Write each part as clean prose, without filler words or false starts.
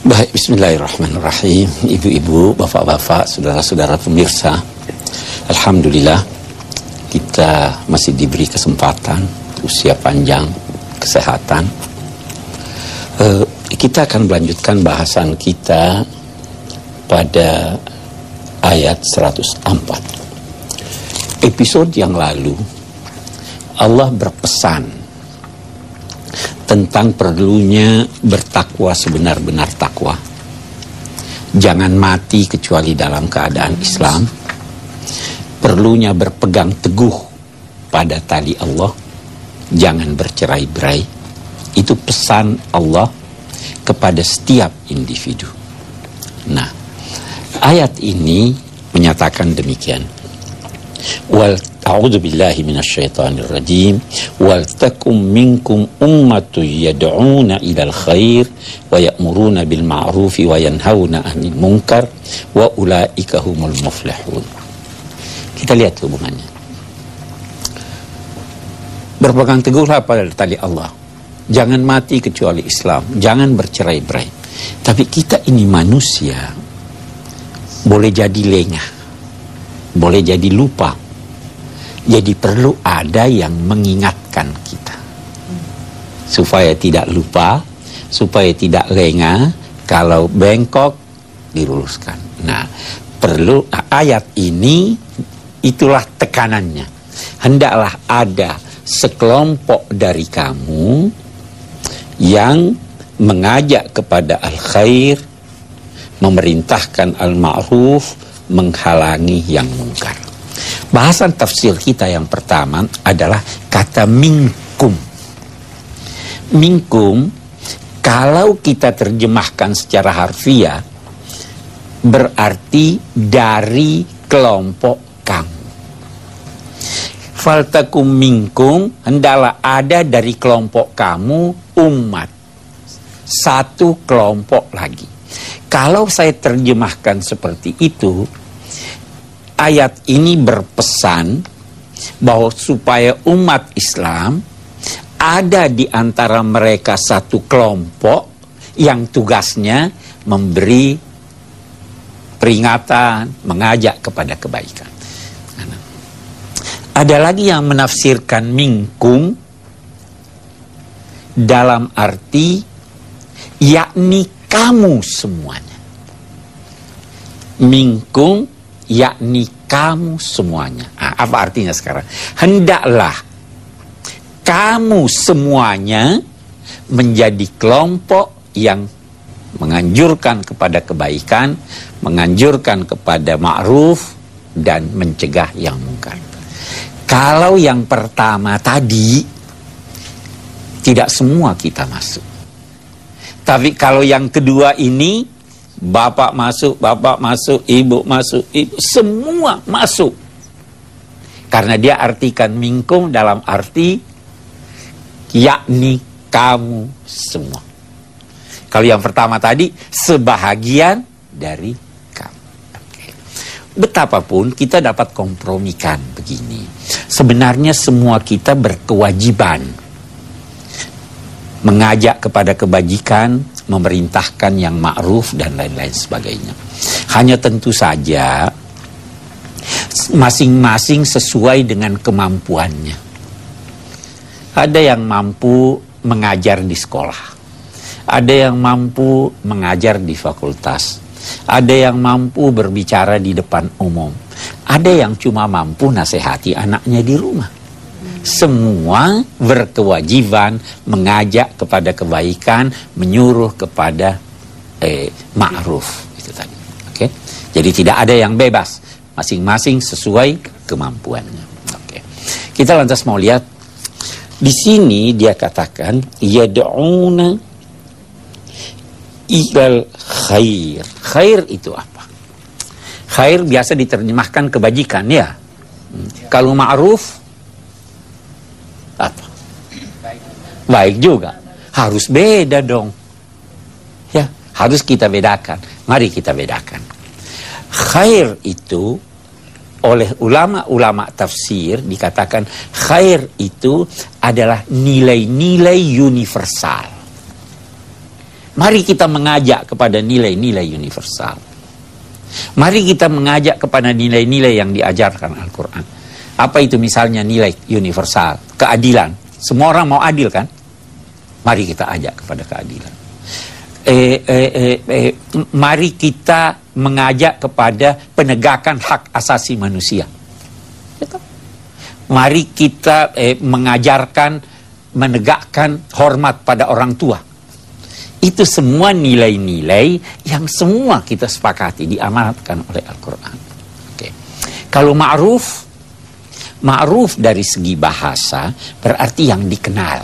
Baik, bismillahirrahmanirrahim. Ibu-ibu, bapak-bapak, saudara-saudara pemirsa, alhamdulillah kita masih diberi kesempatan, usia panjang, kesehatan. Kita akan melanjutkan bahasan kita pada ayat 104. Episode yang lalu Allah berpesan tentang perlunya bertakwa sebenar-benar takwa. Jangan mati kecuali dalam keadaan Islam. Perlunya berpegang teguh pada tali Allah. Jangan bercerai-berai. Itu pesan Allah kepada setiap individu. Nah, ayat ini menyatakan demikian. A'udzu billahi minasyaitonir rajim. Wal takum minkum ummatun yad'una ilal khair wa ya'muruna bil ma'rufi wa yanhauna 'anil munkar wa ulaika humul muflihun. Kita lihat hubungannya. Berpegang teguhlah pada tali Allah. Jangan mati kecuali Islam. Jangan bercerai-berai. Tapi kita ini manusia, boleh jadi lengah, boleh jadi lupa. Jadi perlu ada yang mengingatkan kita supaya tidak lupa, supaya tidak lengah. Kalau bengkok diluruskan. Nah, perlu ayat ini, itulah tekanannya. Hendaklah ada sekelompok dari kamu yang mengajak kepada al-khair, memerintahkan al-ma'ruf, menghalangi yang mungkar. Bahasan tafsir kita yang pertama adalah kata minkum. Minkum, kalau kita terjemahkan secara harfiah, berarti dari kelompok kamu. Faltakum minkum, hendaklah ada dari kelompok kamu umat. Satu kelompok lagi. Kalau saya terjemahkan seperti itu, ayat ini berpesan bahwa supaya umat Islam ada di antara mereka satu kelompok yang tugasnya memberi peringatan, mengajak kepada kebaikan. Ada lagi yang menafsirkan minkum dalam arti yakni kamu semuanya. Minkum yakni kamu semuanya. Apa artinya sekarang? Hendaklah kamu semuanya menjadi kelompok yang menganjurkan kepada kebaikan, menganjurkan kepada ma'ruf, dan mencegah yang mungkar. Kalau yang pertama tadi, tidak semua kita masuk. Tapi kalau yang kedua ini, bapak masuk, ibu masuk, semua masuk. Karena dia artikan minkum dalam arti yakni kamu semua. Kalau yang pertama tadi, sebahagian dari kamu. Oke. Betapapun kita dapat kompromikan begini. Sebenarnya semua kita berkewajiban mengajak kepada kebajikan, memerintahkan yang ma'ruf dan lain-lain sebagainya. Hanya tentu saja masing-masing sesuai dengan kemampuannya. Ada yang mampu mengajar di sekolah, ada yang mampu mengajar di fakultas, ada yang mampu berbicara di depan umum, ada yang cuma mampu nasihati anaknya di rumah. Semua berkewajiban mengajak kepada kebaikan, menyuruh kepada ma'ruf. Itu tadi. Oke? Jadi tidak ada yang bebas. Masing-masing sesuai kemampuannya. Oke. Kita lantas mau lihat. Di sini dia katakan, yad'una ilal khair. Khair itu apa? Khair biasa diterjemahkan kebajikan, ya. Kalau ma'ruf, apa? Baik juga. Harus beda dong. Ya, harus kita bedakan. Mari kita bedakan. Khair itu oleh ulama-ulama tafsir dikatakan khair itu adalah nilai-nilai universal. Mari kita mengajak kepada nilai-nilai universal. Mari kita mengajak kepada nilai-nilai yang diajarkan Al-Quran. Apa itu misalnya nilai universal? Keadilan. Semua orang mau adil kan? Mari kita ajak kepada keadilan. Mari kita mengajak kepada penegakan hak asasi manusia. Mari kita mengajarkan, menegakkan hormat pada orang tua. Itu semua nilai-nilai yang semua kita sepakati diamanatkan oleh Al-Quran. Oke. Kalau ma'ruf dari segi bahasa berarti yang dikenal.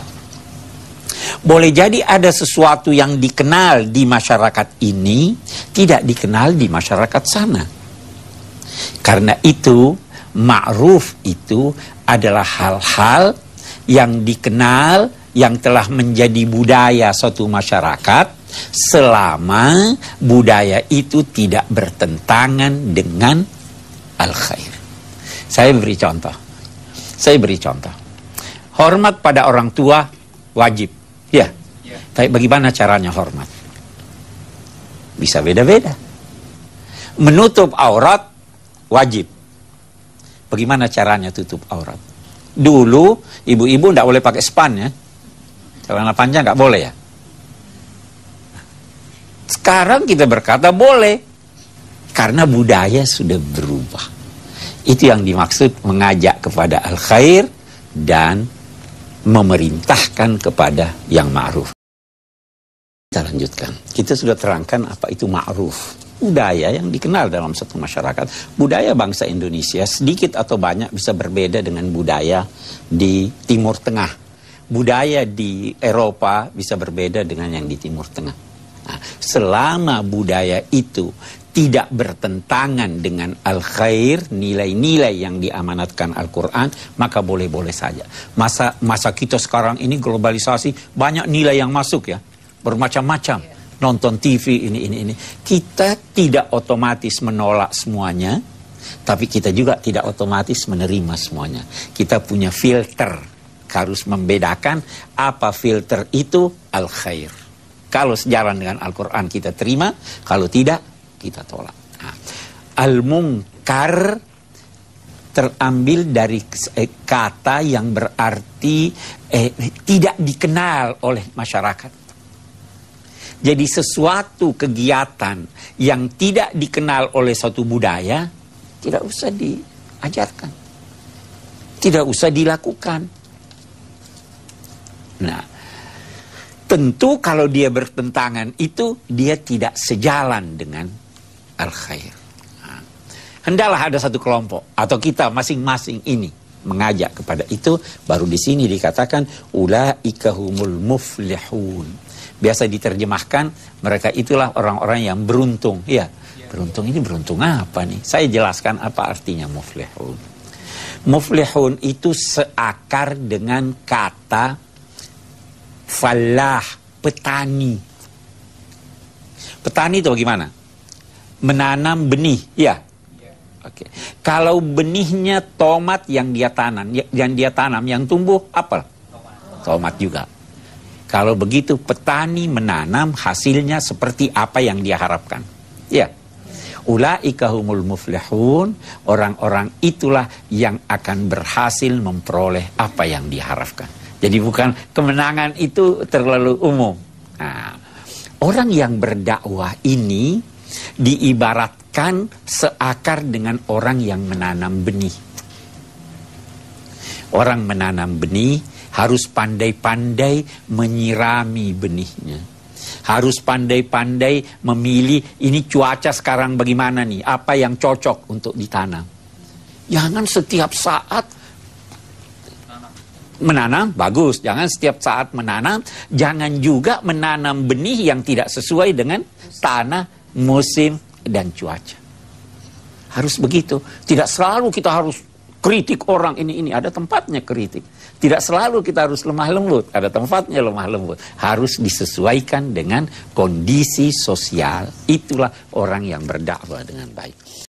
Boleh jadi ada sesuatu yang dikenal di masyarakat ini tidak dikenal di masyarakat sana. Karena itu ma'ruf itu adalah hal-hal yang dikenal, yang telah menjadi budaya suatu masyarakat selama budaya itu tidak bertentangan dengan al-khair. Saya beri contoh. Hormat pada orang tua wajib. Ya. Tapi bagaimana caranya hormat? Bisa beda-beda. Menutup aurat wajib. Bagaimana caranya tutup aurat? Dulu ibu-ibu tidak boleh pakai span ya. Celana panjang nggak boleh ya. Sekarang kita berkata boleh. Karena budaya sudah berubah. Itu yang dimaksud mengajak kepada al-khair dan memerintahkan kepada yang ma'ruf. Kita lanjutkan. Kita sudah terangkan apa itu ma'ruf. Budaya yang dikenal dalam satu masyarakat. Budaya bangsa Indonesia sedikit atau banyak bisa berbeda dengan budaya di Timur Tengah. Budaya di Eropa bisa berbeda dengan yang di Timur Tengah. Nah, selama budaya itu tidak bertentangan dengan al-khair, nilai-nilai yang diamanatkan Al-Quran, maka boleh-boleh saja. Masa kita sekarang ini globalisasi, banyak nilai yang masuk ya, bermacam-macam. Nonton TV, ini. Kita tidak otomatis menolak semuanya, tapi kita juga tidak otomatis menerima semuanya. Kita punya filter, harus membedakan apa filter itu al-khair. Kalau sejalan dengan Al-Quran kita terima, kalau tidak, kita tolak. Nah, al-munkar terambil dari kata yang berarti tidak dikenal oleh masyarakat. Jadi sesuatu kegiatan yang tidak dikenal oleh suatu budaya tidak usah diajarkan, tidak usah dilakukan. Nah, tentu kalau dia bertentangan itu dia tidak sejalan dengan al-khair. Nah, hendaklah ada satu kelompok atau kita masing-masing ini mengajak kepada itu, baru di sini dikatakan ulaika humul muflihun. Biasa diterjemahkan mereka itulah orang-orang yang beruntung. Ya, beruntung ini beruntung apa nih? Saya jelaskan apa artinya muflihun. Muflihun itu seakar dengan kata falah, petani. Petani itu bagaimana? Menanam benih, ya. Oke. Kalau benihnya tomat yang dia tanam, yang tumbuh apel. Tomat juga. Kalau begitu petani menanam hasilnya seperti apa yang dia harapkan. Ya. Ulaika humul muflihun, orang-orang itulah yang akan berhasil memperoleh apa yang diharapkan. Jadi bukan kemenangan itu terlalu umum. Nah, orang yang berdakwah ini diibaratkan seakar dengan orang yang menanam benih. Orang menanam benih harus pandai-pandai menyirami benihnya. Harus pandai-pandai memilih ini cuaca sekarang bagaimana nih, apa yang cocok untuk ditanam. Jangan setiap saat menanam, bagus. Jangan setiap saat menanam. Jangan juga menanam benih yang tidak sesuai dengan tanah, musim, dan cuaca. Harus begitu. Tidak selalu kita harus kritik orang ini. Ada tempatnya kritik. Tidak selalu kita harus lemah lembut. Ada tempatnya lemah lembut. Harus disesuaikan dengan kondisi sosial. Itulah orang yang berdakwah dengan baik.